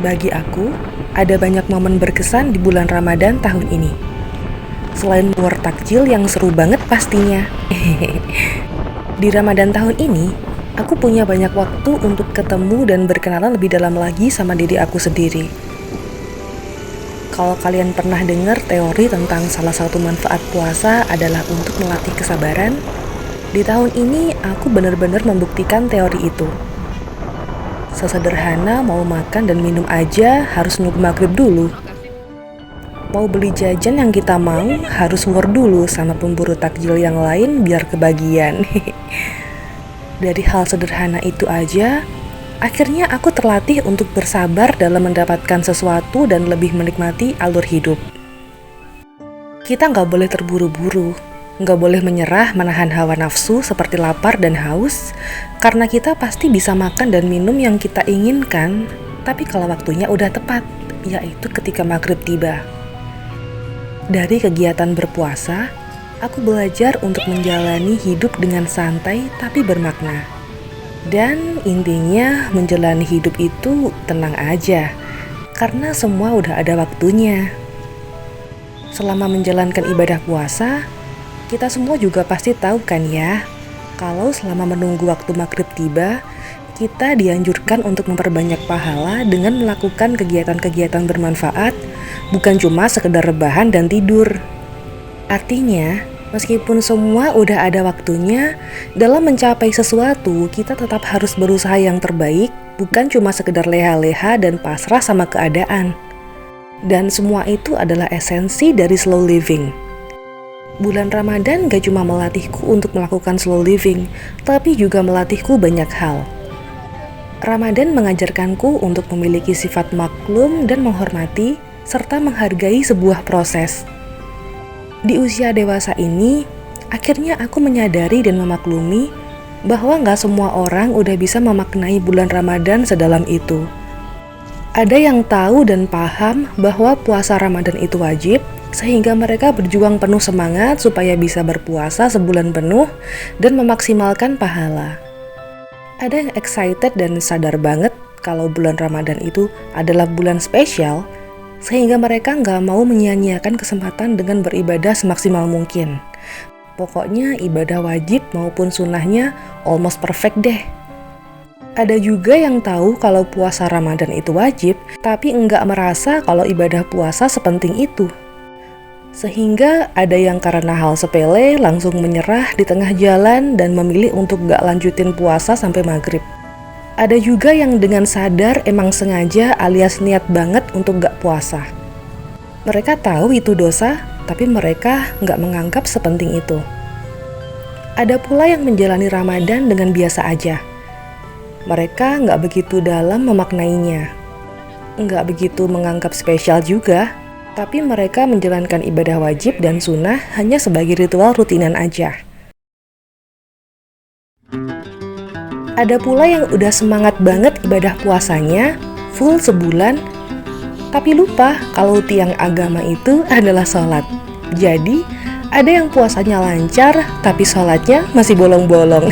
Bagi aku, ada banyak momen berkesan di bulan Ramadan tahun ini. Selain war takjil yang seru banget pastinya. Di Ramadan tahun ini, aku punya banyak waktu untuk ketemu dan berkenalan lebih dalam lagi sama diri aku sendiri. Kalau kalian pernah dengar teori tentang salah satu manfaat puasa adalah untuk melatih kesabaran, di tahun ini aku benar-benar membuktikan teori itu. Sesederhana mau makan dan minum aja harus nunggu maghrib dulu. Mau beli jajan yang kita mau harus war dulu sama pemburu takjil yang lain biar kebagian. Dari hal sederhana itu aja, akhirnya aku terlatih untuk bersabar dalam mendapatkan sesuatu dan lebih menikmati alur hidup. Kita nggak boleh terburu-buru, nggak boleh menyerah menahan hawa nafsu seperti lapar dan haus, karena kita pasti bisa makan dan minum yang kita inginkan, tapi kalau waktunya udah tepat, yaitu ketika maghrib tiba. Dari kegiatan berpuasa, aku belajar untuk menjalani hidup dengan santai tapi bermakna. Dan intinya menjalani hidup itu tenang aja, karena semua udah ada waktunya. Selama menjalankan ibadah puasa, kita semua juga pasti tahu kan ya, kalau selama menunggu waktu maghrib tiba, kita dianjurkan untuk memperbanyak pahala dengan melakukan kegiatan-kegiatan bermanfaat, bukan cuma sekedar rebahan dan tidur. Artinya, meskipun semua udah ada waktunya, dalam mencapai sesuatu, kita tetap harus berusaha yang terbaik, bukan cuma sekedar leha-leha dan pasrah sama keadaan. Dan semua itu adalah esensi dari slow living. Bulan Ramadan gak cuma melatihku untuk melakukan slow living, tapi juga melatihku banyak hal. Ramadan mengajarkanku untuk memiliki sifat maklum dan menghormati, serta menghargai sebuah proses. Di usia dewasa ini, akhirnya aku menyadari dan memaklumi bahwa gak semua orang udah bisa memaknai bulan Ramadan sedalam itu. Ada yang tahu dan paham bahwa puasa Ramadan itu wajib, sehingga mereka berjuang penuh semangat supaya bisa berpuasa sebulan penuh dan memaksimalkan pahala. Ada yang excited dan sadar banget kalau bulan Ramadan itu adalah bulan spesial, sehingga mereka nggak mau menyia-nyiakan kesempatan dengan beribadah semaksimal mungkin. Pokoknya ibadah wajib maupun sunnahnya almost perfect deh. Ada juga yang tahu kalau puasa Ramadan itu wajib, tapi nggak merasa kalau ibadah puasa sepenting itu. Sehingga ada yang karena hal sepele langsung menyerah di tengah jalan dan memilih untuk gak lanjutin puasa sampai maghrib. Ada juga yang dengan sadar emang sengaja alias niat banget untuk gak puasa. Mereka tahu itu dosa, tapi mereka gak menganggap sepenting itu. Ada pula yang menjalani Ramadan dengan biasa aja. Mereka gak begitu dalam memaknainya, gak begitu menganggap spesial juga, tapi mereka menjalankan ibadah wajib dan sunnah hanya sebagai ritual rutinan aja. Ada pula yang udah semangat banget ibadah puasanya, full sebulan, tapi lupa kalau tiang agama itu adalah sholat. Jadi, ada yang puasanya lancar, tapi sholatnya masih bolong-bolong.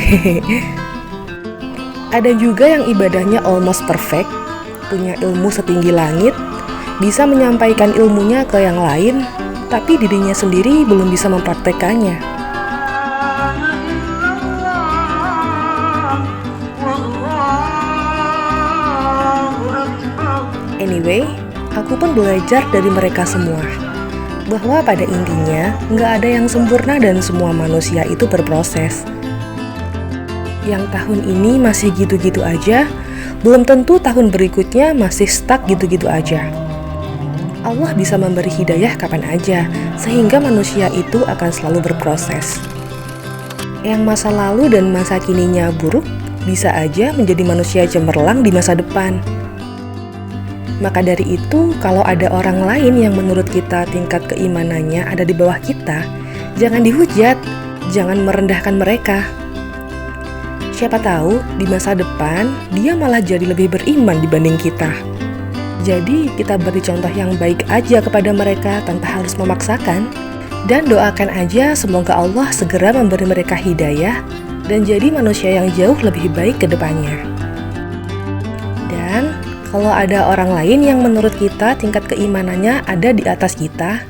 Ada juga yang ibadahnya almost perfect, punya ilmu setinggi langit, bisa menyampaikan ilmunya ke yang lain, tapi dirinya sendiri belum bisa mempraktekannya. Anyway, aku pun belajar dari mereka semua, bahwa pada intinya nggak ada yang sempurna dan semua manusia itu berproses. Yang tahun ini masih gitu-gitu aja, belum tentu tahun berikutnya masih stuck gitu-gitu aja. Allah bisa memberi hidayah kapan aja, sehingga manusia itu akan selalu berproses. Yang masa lalu dan masa kininya buruk, bisa aja menjadi manusia cemerlang di masa depan. Maka dari itu, kalau ada orang lain yang menurut kita tingkat keimanannya ada di bawah kita, jangan dihujat, jangan merendahkan mereka. Siapa tahu, di masa depan, dia malah jadi lebih beriman dibanding kita. Jadi kita beri contoh yang baik aja kepada mereka tanpa harus memaksakan. Dan doakan aja semoga Allah segera memberi mereka hidayah dan jadi manusia yang jauh lebih baik ke depannya. Dan Kalau ada orang lain yang menurut kita tingkat keimanannya ada di atas kita,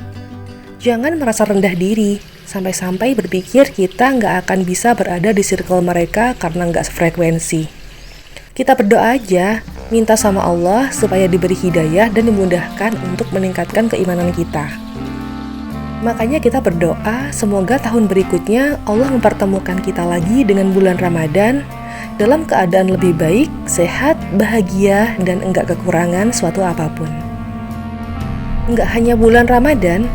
jangan merasa rendah diri, sampai-sampai berpikir kita nggak akan bisa berada di circle mereka karena nggak sefrekuensi. Kita berdoa aja, minta sama Allah supaya diberi hidayah dan dimudahkan untuk meningkatkan keimanan kita. Makanya kita berdoa semoga tahun berikutnya Allah mempertemukan kita lagi dengan bulan Ramadan dalam keadaan lebih baik, sehat, bahagia, dan enggak kekurangan suatu apapun. Enggak hanya bulan Ramadan,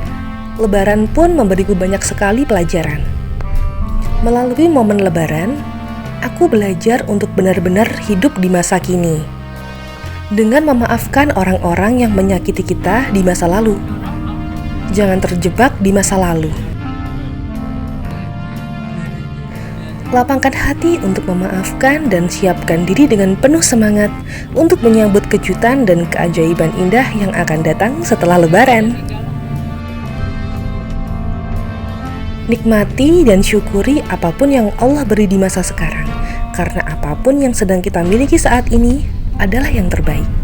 Lebaran pun memberiku banyak sekali pelajaran. Melalui momen Lebaran, aku belajar untuk benar-benar hidup di masa kini. Dengan memaafkan orang-orang yang menyakiti kita di masa lalu. Jangan terjebak di masa lalu. Lapangkan hati untuk memaafkan dan siapkan diri dengan penuh semangat untuk menyambut kejutan dan keajaiban indah yang akan datang setelah Lebaran. Nikmati dan syukuri apapun yang Allah beri di masa sekarang, karena apapun yang sedang kita miliki saat ini adalah yang terbaik.